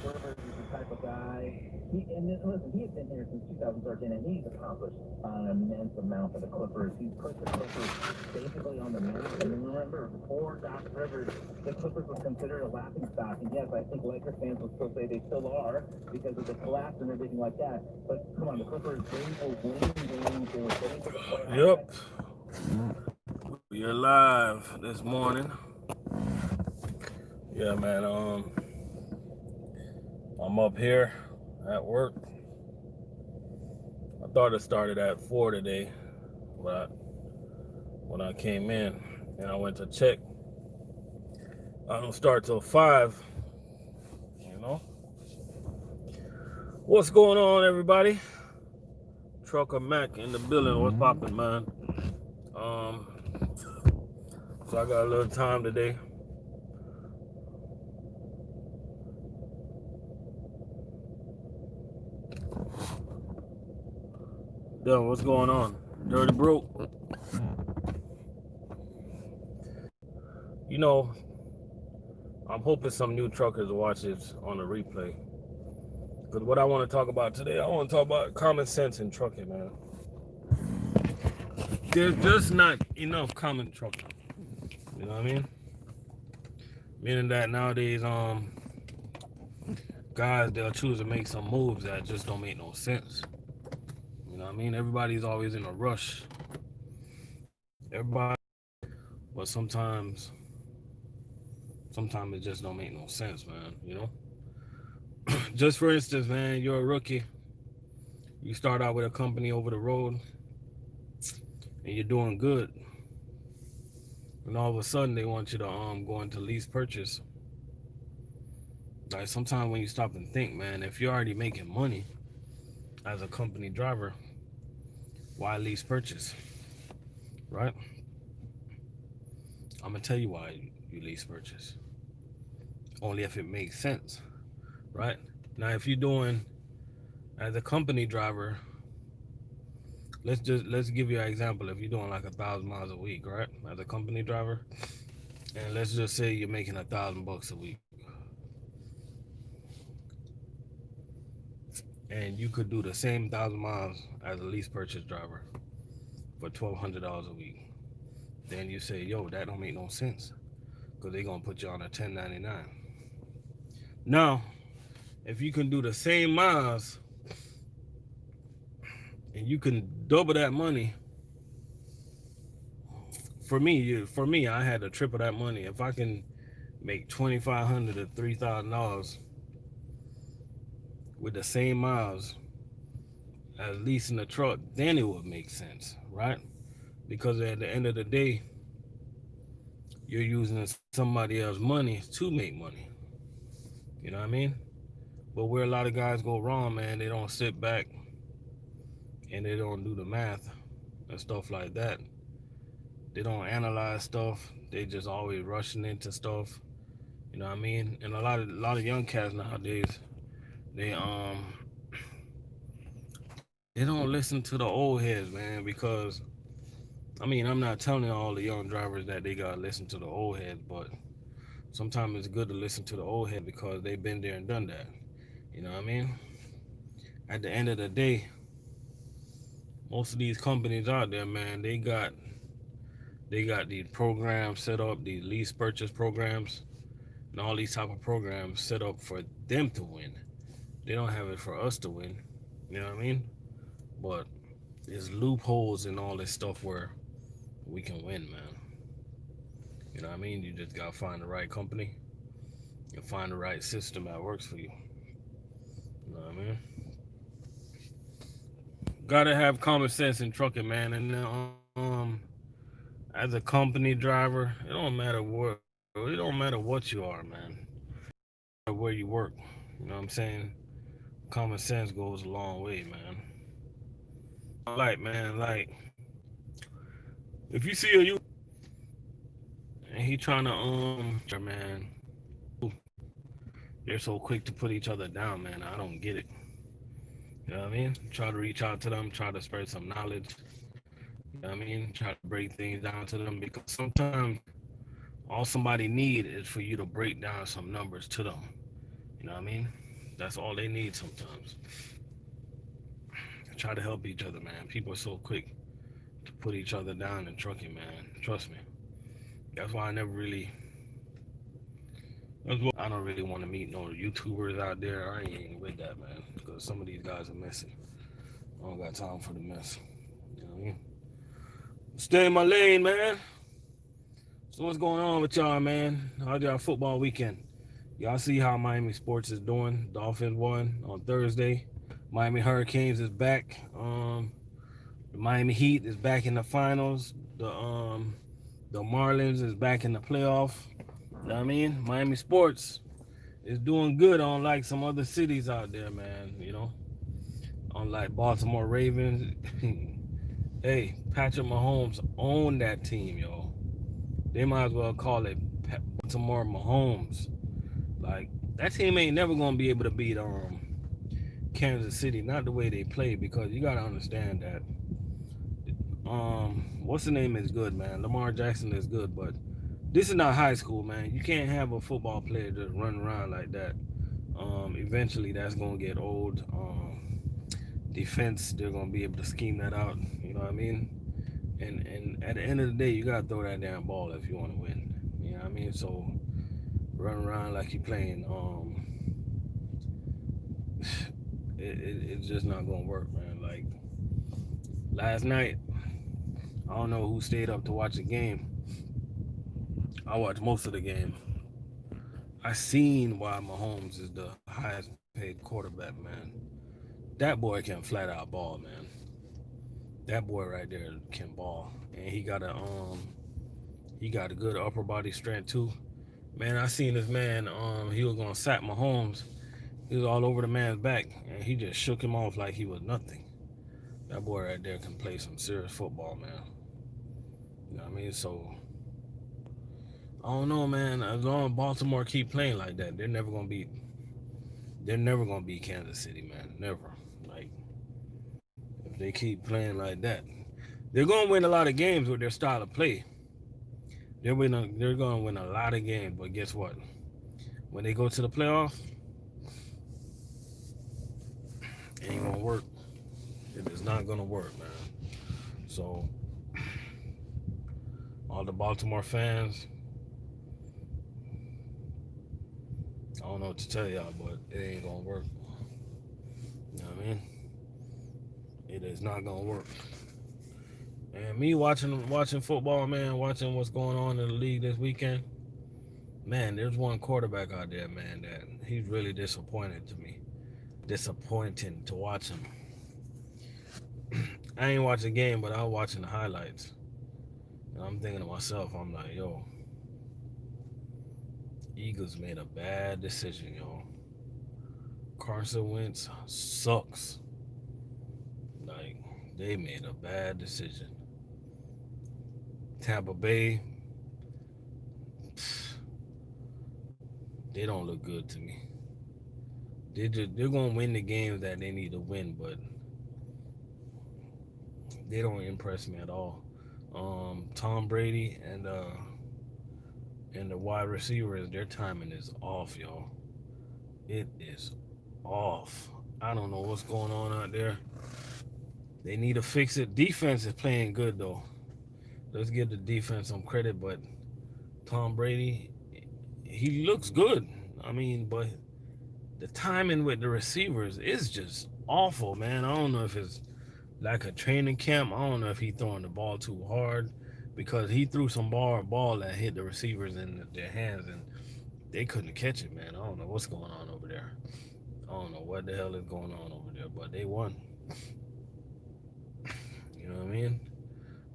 Rivers is the type of guy. Listen, he's been here since 2013, and he's accomplished an immense amount for the Clippers. He's put the Clippers basically on the map. I mean, remember, before Doc Rivers, the Clippers was considered a laughing stock. And yes, I think Lakers fans will still say they still are because of the collapse and everything like that. But come on, the Clippers, they were winning games. They were getting to the playoffs. Yep, we're live this morning. Yeah, man. I'm up here at work. I thought it started at 4 today, but when I came in and I went to check, I don't start till 5. You know, what's going on, everybody? Trucker Mac in the building. What's poppin', man? So I got a little time today. Dylan, what's going on? Dirty Broke. You know, I'm hoping some new truckers watch this on the replay. Because what I want to talk about today, I want to talk about common sense in trucking, man. There's just not enough common trucking. You know what I mean? Meaning that nowadays, guys, they'll choose to make some moves that just don't make no sense. You know what I mean? Everybody's always in a rush. Everybody, but sometimes it just don't make no sense, man. You know? Just for instance, man, you're a rookie. You start out with a company over the road, and you're doing good. And all of a sudden, they want you to go into lease purchase. Like sometimes when you stop and think, man, if you're already making money as a company driver, why lease purchase, right? I'm gonna tell you why you lease purchase. Only if it makes sense, right? Now, if you're doing as a company driver, let's give you an example. If you're doing like 1,000 miles a week, right, as a company driver, and let's just say you're making $1,000 a week, and you could do the same 1,000 miles as a lease purchase driver for $1,200 a week, then you say, yo, that don't make no sense because they're gonna put you on a 1099. Now, if you can do the same miles and you can double that money, for me, I had to triple that money. If I can make $2,500 to $3,000 with the same miles as leasing a truck, then it would make sense, right? Because at the end of the day, you're using somebody else's money to make money. You know what I mean? But where a lot of guys go wrong, man, they don't sit back and they don't do the math and stuff like that. They don't analyze stuff. They just always rushing into stuff. You know what I mean? And a lot of young cats nowadays, they they don't listen to the old heads, man, because I mean, I'm not telling all the young drivers that they gotta listen to the old heads, but sometimes it's good to listen to the old heads because they've been there and done that. You know what I mean? At the end of the day, most of these companies out there, man, they got these programs set up, these lease purchase programs, and all these type of programs set up for them to win. They don't have it for us to win. You know what I mean? But there's loopholes in all this stuff where we can win, man. You know what I mean? You just gotta find the right company and find the right system that works for you. You know what I mean? Gotta have common sense in trucking, man. And as a company driver, it don't matter what you are, man. Or where you work. You know what I'm saying? Common sense goes a long way, man. Like, man, like if you see a youth and he trying to man, they're so quick to put each other down, man. I don't get it. You know what I mean? Try to reach out to them, try to spread some knowledge. You know what I mean? Try to break things down to them because sometimes all somebody need is for you to break down some numbers to them. You know what I mean? That's all they need sometimes. Try to help each other, man. People are so quick to put each other down in trucking, man. Trust me. That's why I never really. That's why I don't really want to meet no YouTubers out there. I ain't with that, man. Because some of these guys are messy. I don't got time for the mess. You know what I mean? Stay in my lane, man. So what's going on with y'all, man? How's y'all football weekend? Y'all see how Miami sports is doing? Dolphins won on Thursday. Miami Hurricanes is back. The Miami Heat is back in the finals. The Marlins is back in the playoff. You know what I mean? Miami sports is doing good unlike some other cities out there, man. You know, unlike Baltimore Ravens. Hey, Patrick Mahomes owned that team, yo. They might as well call it Baltimore Mahomes. Like, that team ain't never gonna be able to beat Kansas City, not the way they play, because you gotta understand that what's the name is good, man. Lamar Jackson is good, but this is not high school, man. You can't have a football player just run around like that. Eventually that's gonna get old. Defense, they're gonna be able to scheme that out, you know what I mean? And at the end of the day, you gotta throw that damn ball if you want to win. You know what I mean? So run around like you playing, it's just not gonna work, man. Like last night, I don't know who stayed up to watch the game. I watched most of the game. I seen why Mahomes is the highest paid quarterback, man. That boy can flat out ball, man. That boy right there can ball, and he got a good upper body strength too. Man, I seen this man. He was gonna sack Mahomes. He was all over the man's back, and he just shook him off like he was nothing. That boy right there can play some serious football, man. You know what I mean? So I don't know, man. As long as Baltimore keep playing like that, they're never gonna beat. They're never gonna beat Kansas City, man. Never. Like if they keep playing like that, they're gonna win a lot of games with their style of play. They're gonna win a lot of games, but guess what? When they go to the playoffs, it ain't gonna work. It is not gonna work, man. So all the Baltimore fans, I don't know what to tell y'all, but it ain't gonna work. You know what I mean? It is not gonna work. And me watching football, man, watching what's going on in the league this weekend, man, there's one quarterback out there, man, that he's really disappointed to me. Disappointing to watch him. I ain't watching the game, but I was watching the highlights. And I'm thinking to myself, I'm like, yo, Eagles made a bad decision, yo. Carson Wentz sucks. Like, they made a bad decision. Tampa Bay, they don't look good to me. They're gonna win the games that they need to win, but they don't impress me at all. Tom Brady and the wide receivers, their timing is off, y'all. It is off. I don't know what's going on out there. They need to fix it. Defense is playing good though. Let's give the defense some credit, but Tom Brady, he looks good. I mean, but the timing with the receivers is just awful, man. I don't know if it's like a training camp. I don't know if he's throwing the ball too hard, because he threw some ball that hit the receivers in their hands and they couldn't catch it, man. I don't know what's going on over there. I don't know what the hell is going on over there, but they won. You know what I mean?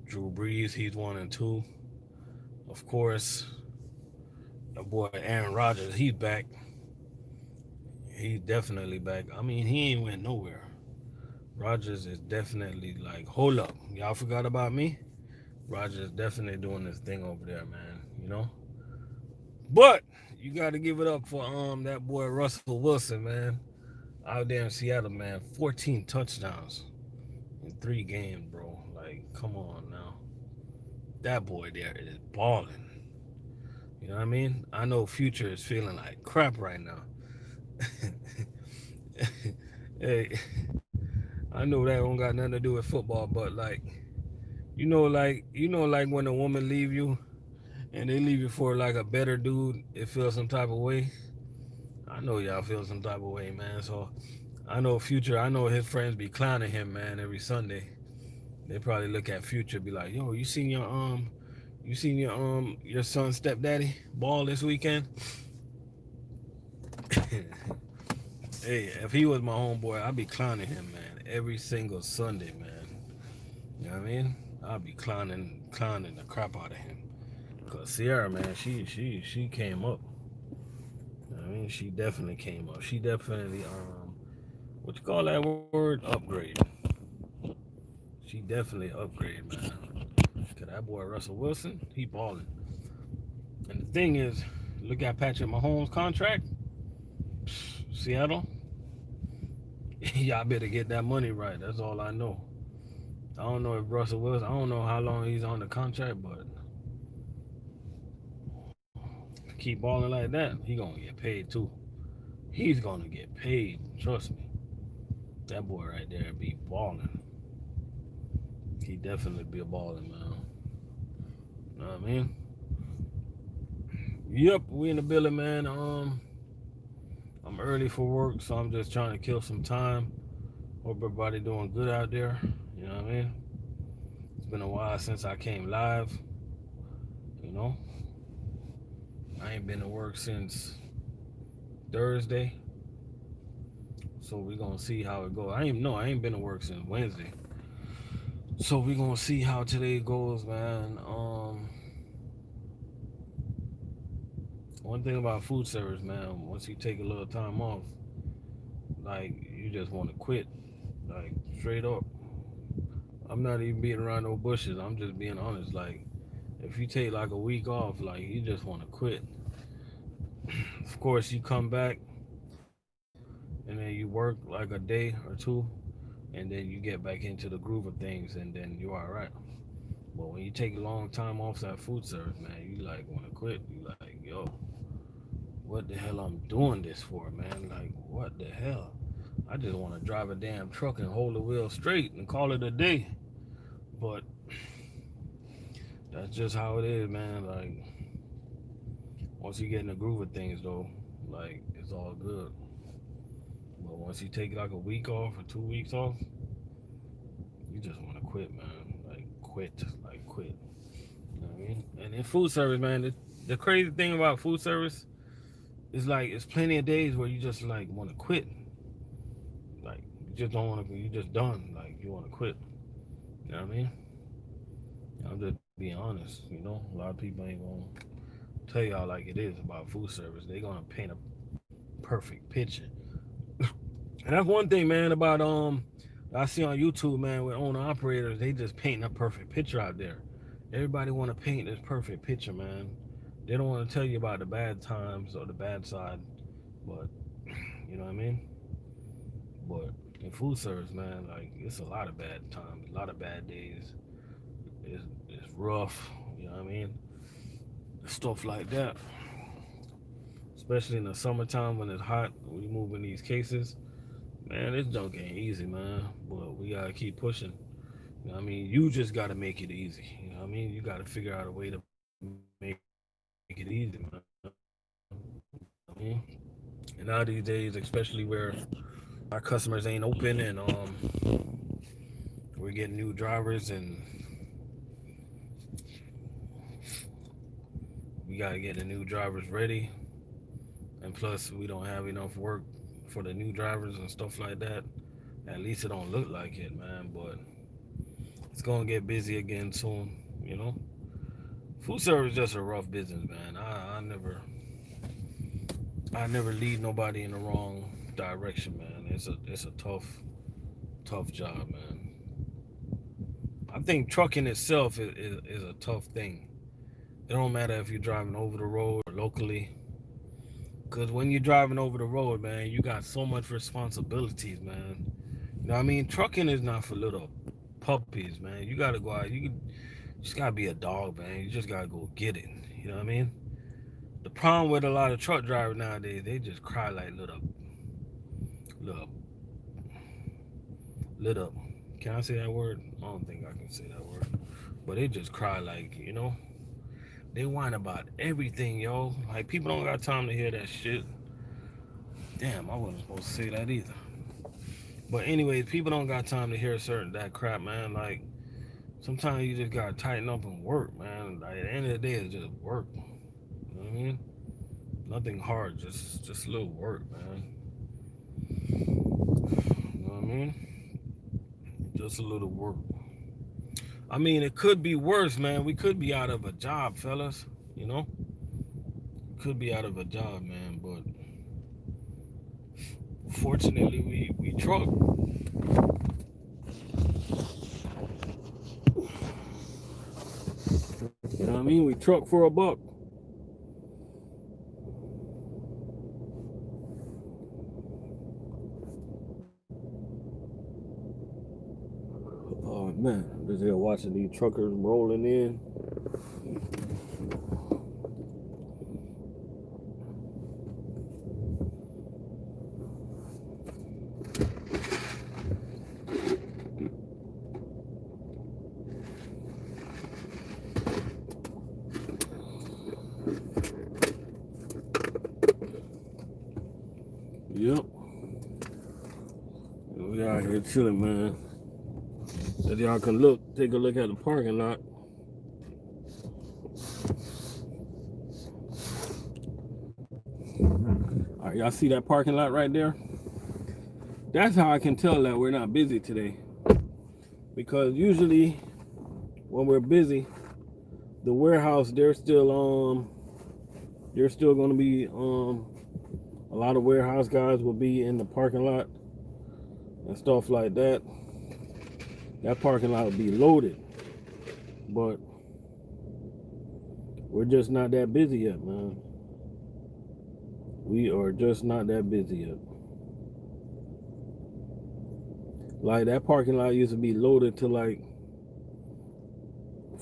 Drew Brees, he's 1-2. Of course, the boy Aaron Rodgers, he's back. He's definitely back. I mean, he ain't went nowhere. Rodgers is definitely like, hold up, y'all forgot about me? Rodgers is definitely doing this thing over there, man. You know? But you got to give it up for that boy Russell Wilson, man. Out there in Seattle, man. 14 touchdowns in 3 games, bro. Like, come on now. That boy there is balling. You know what I mean? I know Future is feeling like crap right now. Hey, I know that don't got nothing to do with football, but like, like when a woman leave you and they leave you for like a better dude, it feels some type of way. I know y'all feel some type of way, man. So I know Future. I know his friends be clowning him, man, every Sunday. They probably look at Future, be like, "Yo, you seen your son's stepdaddy ball this weekend?" Hey, if he was my homeboy, I'd be clowning him, man, every single Sunday, man. You know what I mean? I'd be clowning the crap out of him. Cause Sierra, man, she came up. You know what I mean, she definitely came up. She definitely what you call that word? Upgrade. She definitely upgrade, man. Cause that boy Russell Wilson, he balling. And the thing is, look at Patrick Mahomes' contract. Seattle, y'all better get that money right. That's all I know. I don't know if Russell Wilson. I don't know how long he's on the contract, but keep balling like that, he gonna get paid too. He's gonna get paid. Trust me. That boy right there be balling. He definitely be a balling, man. You know what I mean? Yep, we in the building, man. I'm early for work, so I'm just trying to kill some time. Hope everybody doing good out there. You know what I mean? It's been a while since I came live. You know, I ain't been to work since Thursday, so we gonna see how it goes. I ain't been to work since Wednesday, so we gonna see how today goes, man. One thing about food service, man, once you take a little time off, like you just want to quit, like straight up. I'm not even beating around no bushes. I'm just being honest. Like if you take like a week off, like you just want to quit. Of course, you come back and then you work like a day or two, and then you get back into the groove of things, and then you're all right. But when you take a long time off that food service, man, you like want to quit. You like, yo, what the hell I'm doing this for, man? Like, what the hell? I just want to drive a damn truck and hold the wheel straight and call it a day. But that's just how it is, man. Like, once you get in the groove of things, though, like, it's all good. But once you take like a week off or 2 weeks off, you just want to quit, man. Like quit. You know what I mean? And in food service, man, the crazy thing about food service is like it's plenty of days where you just like want to quit. Like you just don't want to. You just done. Like you want to quit. You know what I mean? I'm just being honest. You know, a lot of people ain't gonna tell y'all like it is about food service. They gonna paint a perfect picture. And that's one thing, man, about I see on YouTube, man, with owner operators, they just painting a perfect picture out there. Everybody want to paint this perfect picture, man. They don't want to tell you about the bad times or the bad side, but you know what I mean. But in food service, man, like it's a lot of bad times, a lot of bad days. It's rough, you know what I mean. Stuff like that, especially in the summertime when it's hot. We move in these cases, man. This junk ain't easy, man. But we gotta keep pushing. You know what I mean? You just got to make it easy. You know what I mean? You got to figure out a way to make it easy, man. You know what I mean? And now these days, especially where our customers ain't open and we're getting new drivers and we got to get the new drivers ready. And plus, we don't have enough work for the new drivers and stuff like that. At least it don't look like it, man. But it's gonna get busy again soon. You know, food service is just a rough business, man. I never lead nobody in the wrong direction, man. It's a tough job, man. I think trucking itself is a tough thing. It don't matter if you're driving over the road or locally, because when you're driving over the road, man, you got so much responsibilities, man. You know what I mean? Trucking is not for little puppies, man. You gotta go out. You just gotta be a dog, man. You just gotta go get it. You know what I mean? The problem with a lot of truck drivers nowadays, they just cry like little lit up. Can I say that word? I don't think I can say that word. But they just cry like, they whine about everything, yo. Like people don't got time to hear that shit. Damn, I wasn't supposed to say that either. But anyways, people don't got time to hear that crap, man. Like sometimes you just gotta tighten up and work, man. Like, at the end of the day, it's just work. You know what I mean? Nothing hard, just a little work, man. You know what I mean? Just a little work. I mean, it could be worse, man. We could be out of a job, fellas. You know, could be out of a job, man. But fortunately, we truck. You know what I mean? We truck for a buck. Oh man, I'm just here watching these truckers rolling in. Yep. We out here chilling, man. If y'all can take a look at the parking lot. All right, y'all see that parking lot right there? That's how I can tell that we're not busy today. Because usually when we're busy, the warehouse they're still going to be a lot of warehouse guys will be in the parking lot and stuff like that. That parking lot will be loaded. But we're just not that busy yet, man. We are just not that busy yet. Like that parking lot used to be loaded to like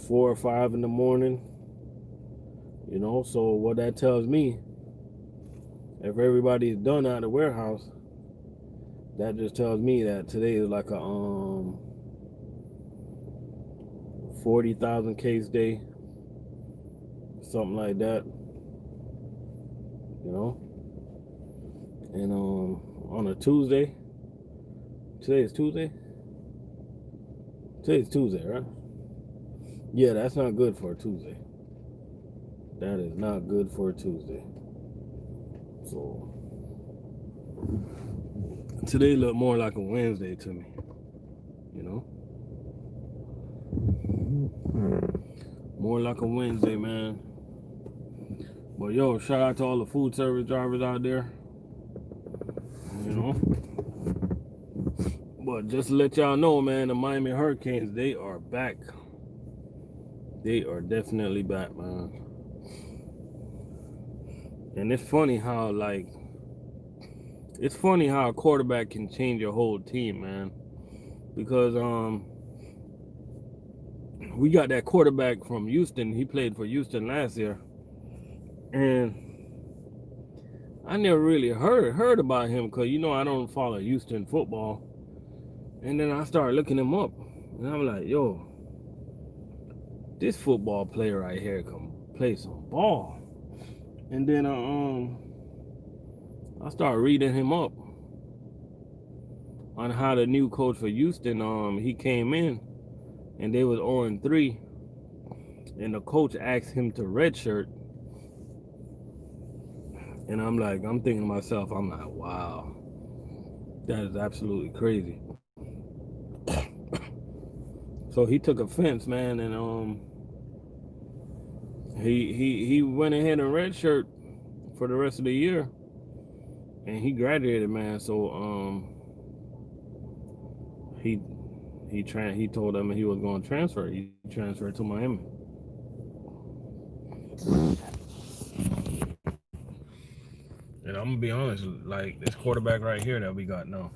4 or 5 in the morning. So what that tells me, if everybody's done out of the warehouse, that just tells me that today is like a 40,000 case day, something like that. And on a Tuesday, today's Tuesday, right? Yeah, that's not good for a Tuesday. That is not good for a Tuesday. So today looked more like a Wednesday to me. More like a Wednesday, man. But yo, shout out to all the food service drivers out there. But just to let y'all know, man, the Miami Hurricanes, they are back. They are definitely back, man. And it's funny how a quarterback can change your whole team, man. Because we got that quarterback from Houston. He played for Houston last year. And I never really heard about him because I don't follow Houston football. And then I started looking him up, and I'm like, yo, this football player right here can play some ball. And then I started reading him up on how the new coach for Houston, he came in, and they was 0-3, and the coach asked him to redshirt. And I'm thinking to myself, I'm like, wow, that is absolutely crazy. So he took offense, man, and he went ahead and redshirt for the rest of the year, and he graduated, man. So he told them he was going to transfer. He transferred to Miami. And I'm gonna be honest, like this quarterback right here that we got now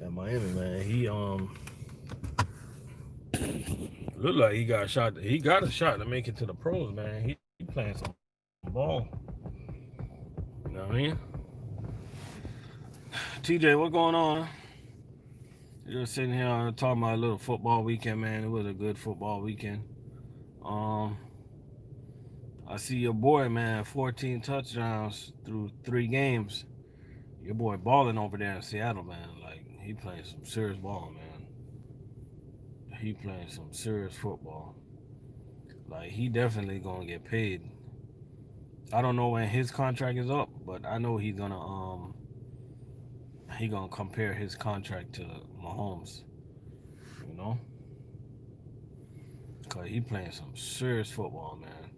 at Miami, man, he looked like he got a shot to make it to the pros, man. He playing some ball. You know what I mean? TJ, what's going on? You're sitting here talking about a little football weekend, man. It was a good football weekend. Um, I see your boy, man, 14 touchdowns through 3 games. Your boy balling over there in Seattle, man. Like he playing some serious ball, man. He playing some serious football. Like he definitely gonna get paid. I don't know when his contract is up, but I know he gonna compare his contract to Mahomes. You know, cause he playing some serious football, man.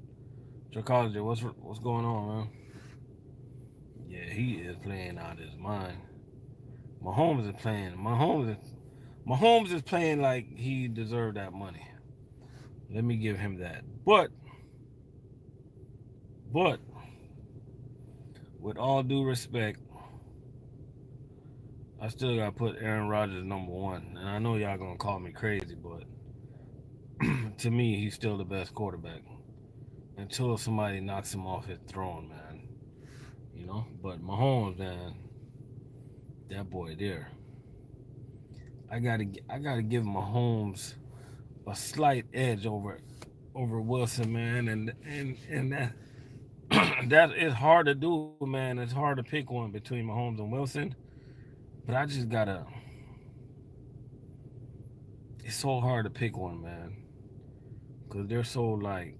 Psychology, what's going on, man? Yeah, he is playing out his mind. Mahomes is playing. Mahomes is playing like he deserved that money. Let me give him that. But with all due respect, I still gotta put Aaron Rodgers number one. And I know y'all gonna call me crazy, but to me, he's still the best quarterback until somebody knocks him off his throne, man. You know. But Mahomes, man, that boy there. I gotta give Mahomes a slight edge over Wilson, man, and that that is hard to do, man. It's hard to pick one between Mahomes and Wilson, but I just gotta. It's so hard to pick one, man, because they're so like.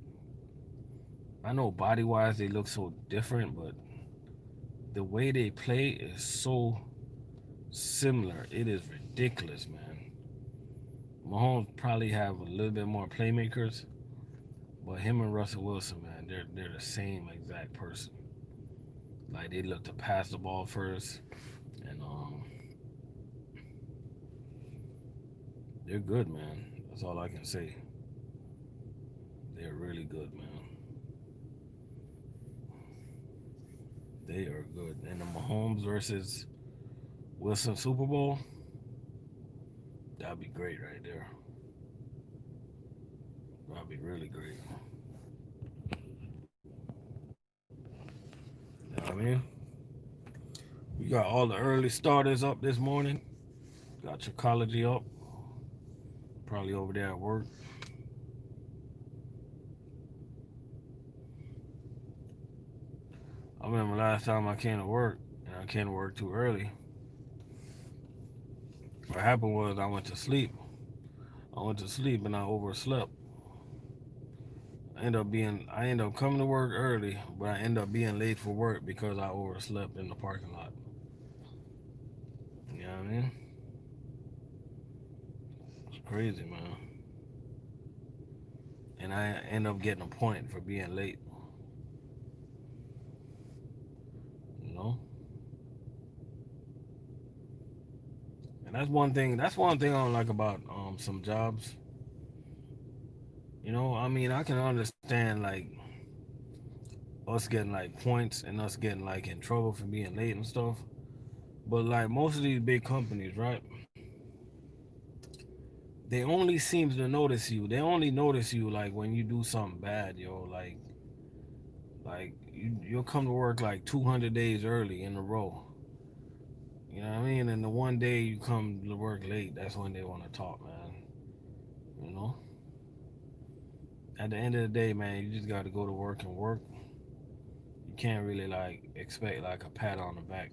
I know body wise they look so different, but the way they play is so similar. It is ridiculous, man. Mahomes probably have a little bit more playmakers, but him and Russell Wilson, man, they're the same exact person. Like they look to pass the ball first, and they're good, man. That's all I can say. They're really good, man. They are good. And the Mahomes versus Wilson Super Bowl, that'd be great right there. That'd be really great. You know what I mean? We got all the early starters up this morning. Got Chicology up. Probably over there at work. I remember last time I came to work, and I came to work too early. What happened was I went to sleep. I went to sleep and I overslept. I end up coming to work early, but I end up being late for work because I overslept in the parking lot. You know what I mean? It's crazy, man. And I end up getting a point for being late. You know? And that's one thing. That's one thing I don't like about some jobs. You know, I mean, I can understand like us getting like points and us getting like in trouble for being late and stuff. But like most of these big companies, right? They only seem to notice you. They only notice you like when you do something bad, yo. You'll come to work like 200 days early in a row. You know what I mean? And the one day you come to work late, that's when they want to talk, man. You know? At the end of the day, man, you just got to go to work and work. You can't really like expect like a pat on the back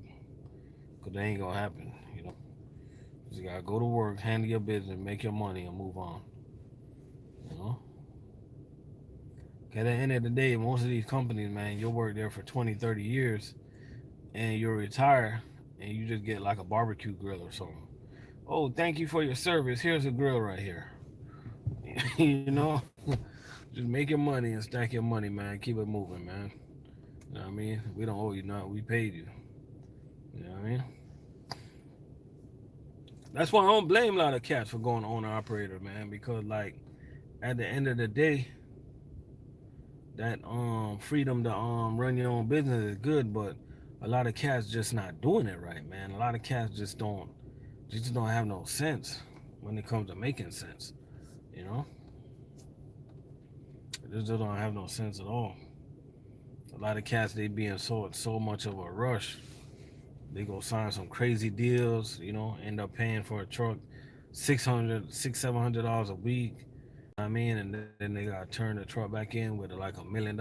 because that ain't gonna happen. You know? You just gotta go to work, handle your business, make your money, and move on. You know? At the end of the day, most of these companies, man, you'll work there for 20, 30 years and you'll retire and you just get like a barbecue grill or something. Oh, thank you for your service. Here's a grill right here. You know? Just make your money and stack your money, man. Keep it moving, man. You know what I mean? We don't owe you nothing. We paid you. You know what I mean? That's why I don't blame a lot of cats for going owner operator, man. Because like at the end of the day, that freedom to run your own business is good, but a lot of cats just not doing it right, man. A lot of cats just don't have no sense when it comes to making sense. You know, they just don't have no sense at all. A lot of cats they be in so much of a rush. They go sign some crazy deals, you know, end up paying for a truck $700 a week. I mean, and then they gotta turn the truck back in with like $1 million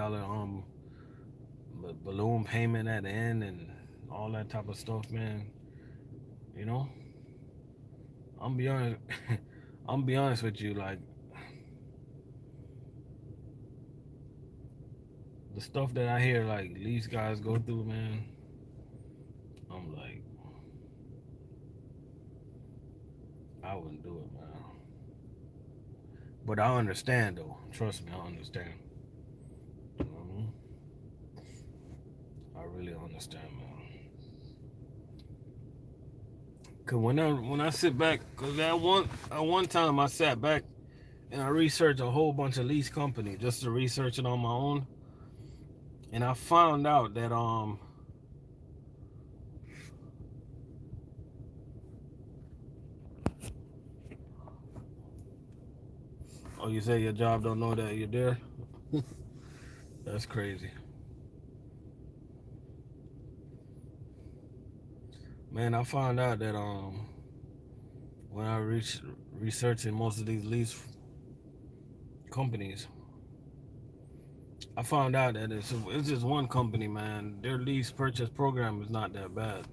balloon payment at the end and all that type of stuff, man. You know, I'm be honest. I'm be honest with you, like the stuff that I hear like these guys go through, man. I'm like, I wouldn't do it, man. But I understand though. Trust me, I understand. You know what I mean? I really understand, man. Cause when I sit back, cause at one time I sat back and I researched a whole bunch of lease companies just to research it on my own, and I found out that oh, you say your job don't know that you're there? That's crazy, man. I found out that when I researching most of these lease companies, I found out that it's just one company, man. Their lease purchase program is not that bad.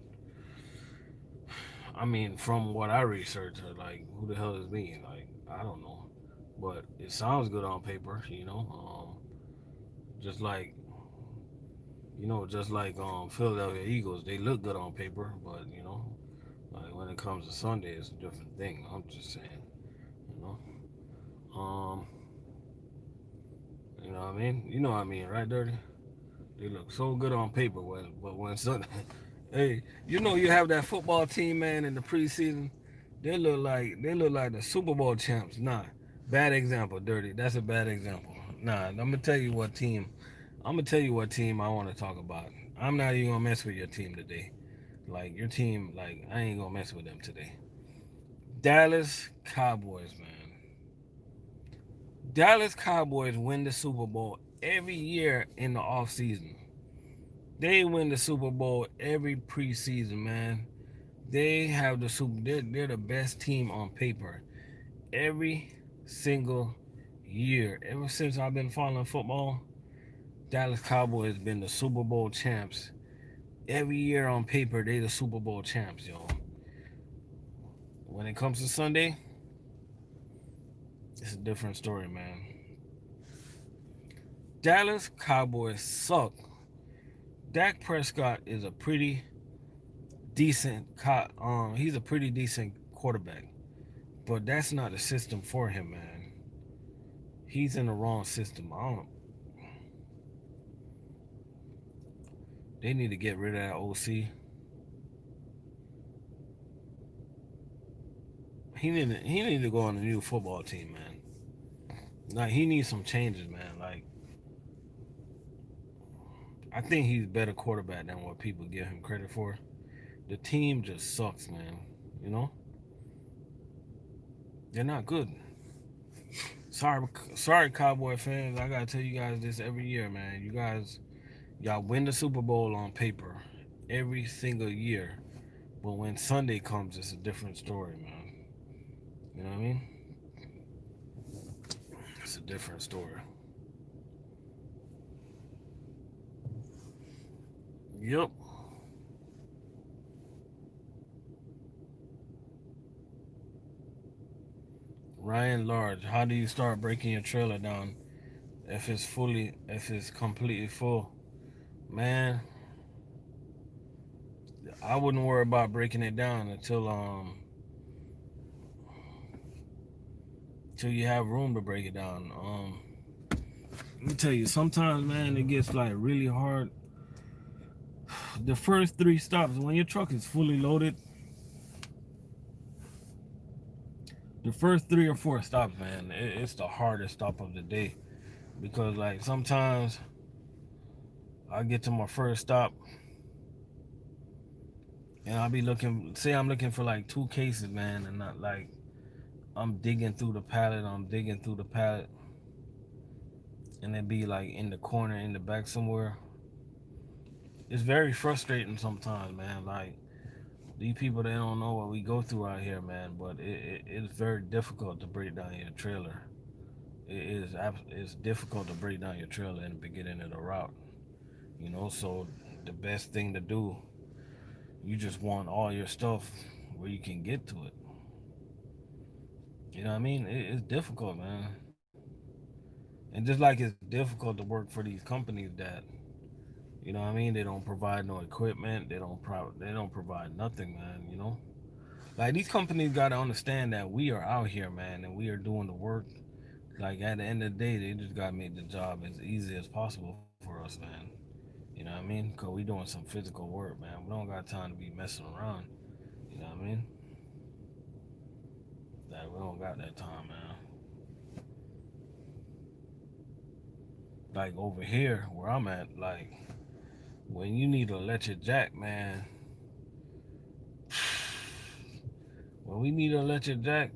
I mean, from what I researched, like who the hell is me? Like I don't know, but it sounds good on paper, you know. Just like just like Philadelphia Eagles, they look good on paper, but like when it comes to Sunday, it's a different thing. I'm just saying, you know. Um, you know what I mean? You know what I mean, right, Dirty? They look so good on paper, but when Sunday, hey, you have that football team, man, in the preseason. They look like the Super Bowl champs. Nah, bad example, Dirty. That's a bad example. Nah, I'm gonna tell you what team. I'm gonna tell you what team I want to talk about. I'm not even gonna mess with your team today. Like your team, like I ain't gonna mess with them today. Dallas Cowboys, man. Dallas Cowboys win the Super Bowl every year in the off season. They win the Super Bowl every preseason, man. They have the Super. They're the best team on paper every single year. Ever since I've been following football, Dallas Cowboys been the Super Bowl champs. Every year on paper, they the Super Bowl champs, yo. When it comes to Sunday, it's a different story, man. Dallas Cowboys suck. Dak Prescott is a pretty he's a pretty decent quarterback, but that's not the system for him, man. He's in the wrong system. I don't. They need to get rid of that OC. He need to go on a new football team, man. Like he needs some changes, man. Like I think he's a better quarterback than what people give him credit for. The team just sucks, man. You know, they're not good. Sorry, Cowboy fans. I gotta tell you guys this every year, man. Y'all win the Super Bowl on paper every single year, but when Sunday comes, it's a different story, man. You know what I mean? It's a different story. Yep. Ryan Large, how do you start breaking your trailer down if it's completely full? Man, I wouldn't worry about breaking it down until you have room to break it down. Let me tell you, sometimes, man, it gets like really hard. The first three stops, when your truck is fully loaded, the first 3 or 4 stops, man, it's the hardest stop of the day because like sometimes I get to my first stop and I'll be looking. Say I'm looking for like 2 cases, man, and not like I'm digging through the pallet. I'm digging through the pallet, and it be like in the corner, in the back somewhere. It's very frustrating sometimes, man. Like These people, they don't know what we go through out here, man. But it's very difficult to break down your trailer. It's difficult to break down your trailer in the beginning of the route. So the best thing to do, you just want all your stuff where you can get to it. You know what I mean? It's difficult, man. And just like it's difficult to work for these companies that, what I mean, they don't provide no equipment, they don't provide nothing, man. Like these companies got to understand that we are out here, man, and we are doing the work. Like at the end of the day, they just got to make the job as easy as possible for us, man. You know what I mean? Cause we doing some physical work, man. We don't got time to be messing around. You know what I mean? Like we don't got that time, man. Like over here where I'm at, like when you need an electric jack, man. When we need an electric jack,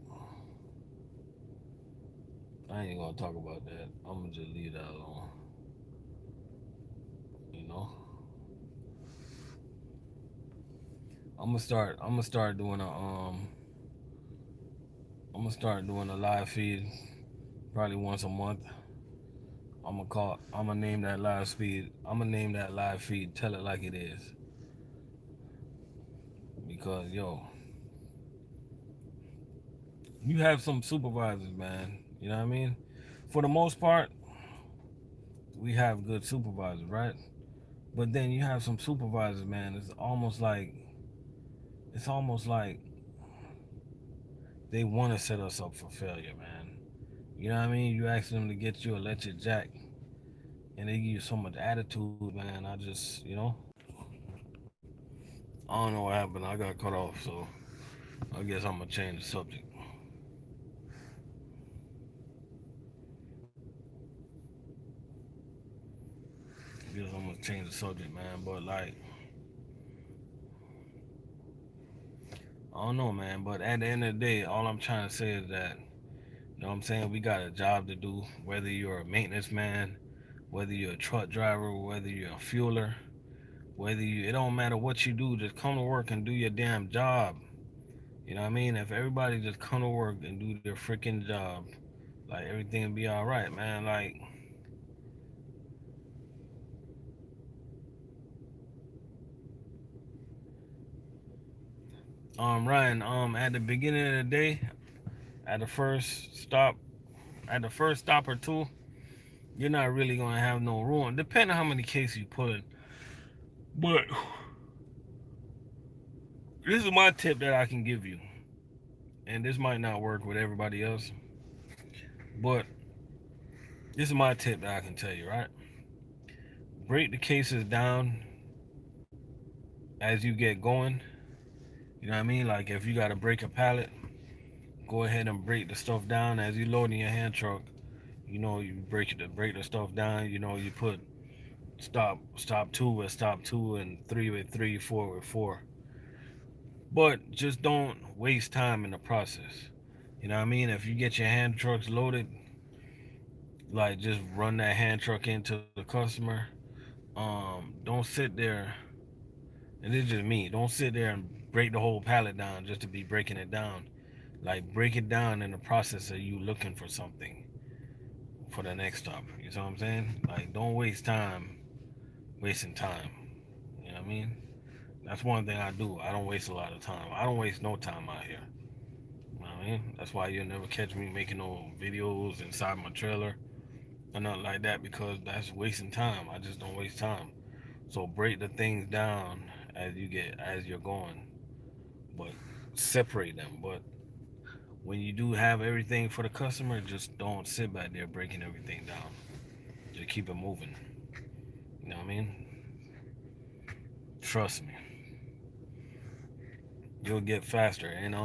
I ain't gonna talk about that. I'm gonna just leave that alone. You know, I'm gonna start doing a live feed probably once a month. I'm gonna name that live feed. I'm gonna name that live feed. Tell it like it is, because you have some supervisors, man. You know what I mean? For the most part, we have good supervisors, right? But then you have some supervisors, man. It's almost like they want to set us up for failure, man. You know what I mean? You ask them to get you electric jack, and they give you so much attitude, man. I don't know what happened. I got cut off, so I guess I'm gonna change the subject. I guess I'm gonna change the subject, man. But like, I don't know, man. But at the end of the day, all I'm trying to say is that, what I'm saying? We got a job to do. Whether you're a maintenance man, whether you're a truck driver, whether you're a fueler, it don't matter what you do. Just come to work and do your damn job. You know what I mean? If everybody just come to work and do their freaking job, like everything will be all right, man. Like, Ryan, at the beginning of the day, at the first stop, at the first stop or two, you're not really gonna have no room. Depending on how many cases you put in. But this is my tip that I can give you, and this might not work with everybody else, but this is my tip that I can tell you, right? Break the cases down as you get going. You know what I mean? Like if you gotta break a pallet, go ahead and break the stuff down as you load in your hand truck. You break the stuff down. You put stop two with stop two and three with three, four with four. But just don't waste time in the process. You know what I mean? If you get your hand trucks loaded, like just run that hand truck into the customer. Don't sit there, and it's just me. Don't sit there and break the whole pallet down just to be breaking it down. Like break it down in the process of you looking for something for the next stop. You know what I'm saying? Like don't waste time wasting time. You know what I mean? That's one thing I do. I don't waste a lot of time. I don't waste no time out here. You know what I mean? That's why you'll never catch me making no videos inside my trailer or nothing like that, because that's wasting time. I just don't waste time. So break the things down as you're going, but separate them. But when you do have everything for the customer, just don't sit back there breaking everything down. Just keep it moving. You know what I mean? Trust me, you'll get faster. And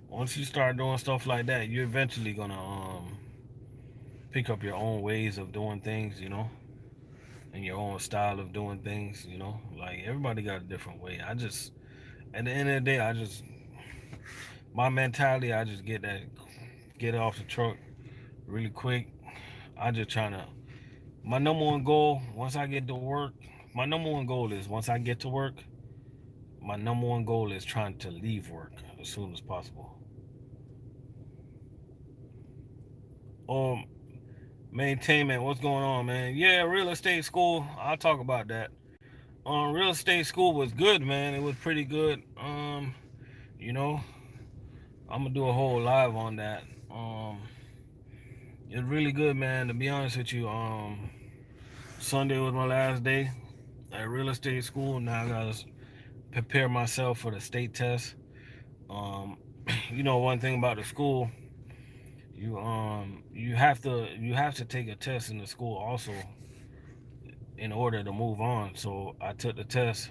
once you start doing stuff like that, you're eventually gonna pick up your own ways of doing things. And your own style of doing things. Like everybody got a different way. At the end of the day, my mentality, I just get it off the truck really quick. I just trying to, my number one goal, once I get to work, my number one goal is once I get to work, my number one goal is trying to leave work as soon as possible. Um, Maintainment, what's going on, man? Yeah, real estate school. I'll talk about that. Real estate school was good, man. It was pretty good. You know, I'm gonna do a whole live on that. It's really good, man. To be honest with you, Sunday was my last day at real estate school. Now I gotta prepare myself for the state test. Um, one thing about the school, you have to take a test in the school also in order to move on. So I took the test.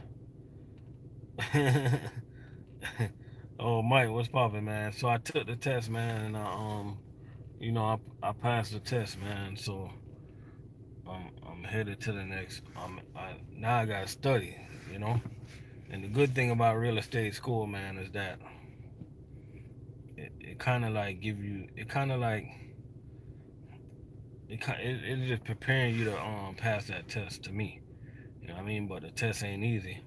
Oh, Mike, what's poppin', man? So I took the test, man, and I passed the test, man. So I'm headed to the next. Now I gotta study, you know. And the good thing about real estate school, man, is that it kind of like give you, it kind of like it's just preparing you to pass that test to me. You know what I mean? But the test ain't easy.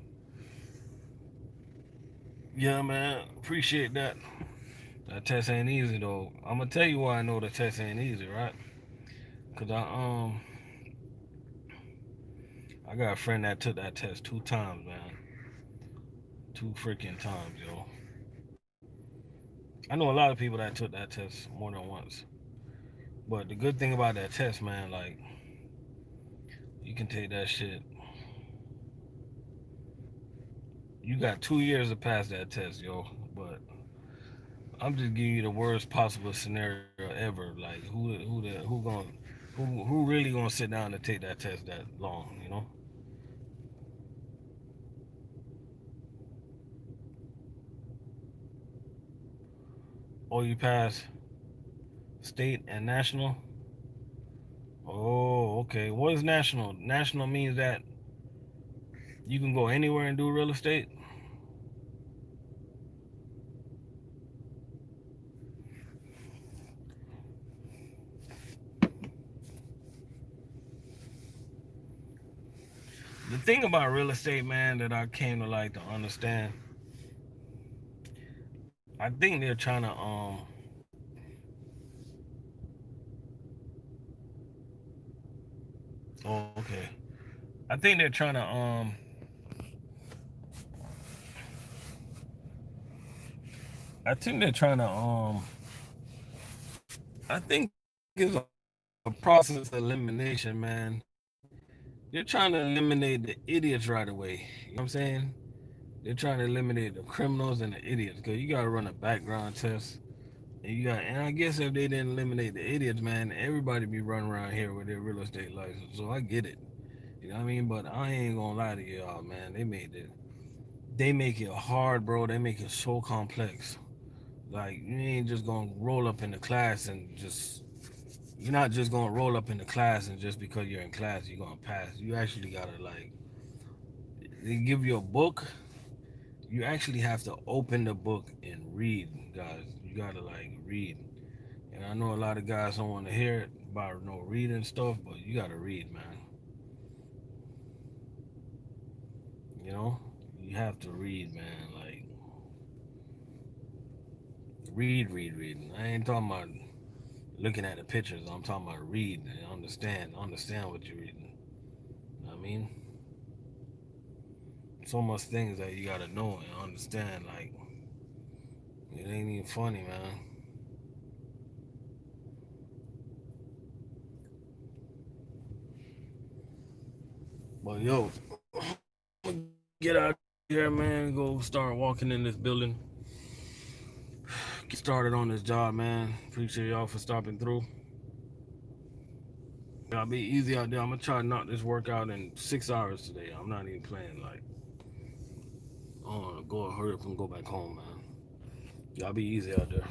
Yeah, man, appreciate that. That test ain't easy though. I'm gonna tell you why I know the test ain't easy, right? Cause I got a friend that took that test 2 times, man. 2 freaking times, yo. I know a lot of people that took that test more than once. But the good thing about that test, man, like you can take that shit. You got 2 years to pass that test, yo. But I'm just giving you the worst possible scenario ever. Like who really gonna sit down and take that test that long, you know? Oh, you pass state and national? Oh, okay. What is national? National means that you can go anywhere and do real estate. The thing about real estate, man, that I came to like to understand, I think they're trying to oh, okay. I think they're trying to I think they're trying to I think it's a process of elimination, man. They're trying to eliminate the idiots right away. You know what I'm saying? They're trying to eliminate the criminals and the idiots because you gotta run a background test. And I guess if they didn't eliminate the idiots, man, everybody be running around here with their real estate license. So I get it. You know what I mean? But I ain't gonna lie to y'all, man. They make it hard, bro. They make it so complex. Like you ain't just gonna roll up in the class and just you're not just gonna roll up in the class and just because you're in class you're gonna pass. You actually gotta like they give you a book. You actually have to open the book and read, guys. You gotta like read. And I know a lot of guys don't want to hear it about no reading stuff, but you gotta read, man. You know, you have to read, man. Like read. I ain't talking about looking at the pictures. I'm talking about read and understand what you're reading. You know what I mean, so much things that you gotta know and understand. Like it ain't even funny, man. But yo, get out here, man. Go start walking in this building. Get started on this job, man. Appreciate y'all for stopping through. Y'all be easy out there. I'm gonna try to knock this workout in 6 hours today. I'm not even playing. Like, I wanna go hurry up and go back home, man. Y'all be easy out there.